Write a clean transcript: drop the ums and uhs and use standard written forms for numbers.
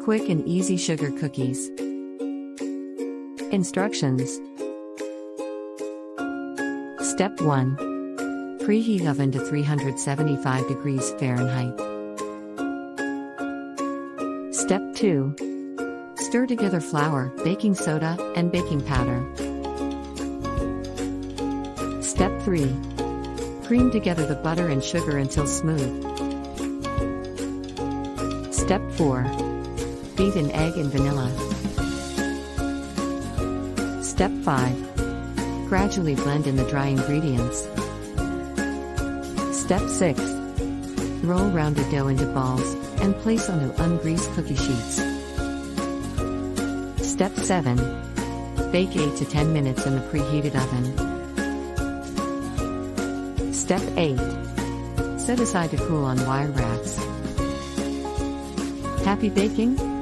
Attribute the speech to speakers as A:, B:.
A: Quick and easy sugar cookies. Instructions. Step 1. Preheat oven to 375 degrees Fahrenheit. Step 2. Stir together flour, baking soda, and baking powder. Step 3. Cream together the butter and sugar until smooth. Step 4. Beat an egg and vanilla. Step 5. Gradually blend in the dry ingredients. Step 6. Roll rounded dough into balls, and place onto ungreased cookie sheets. Step 7. Bake 8 to 10 minutes in the preheated oven. Step 8. Set aside to cool on wire racks. Happy baking?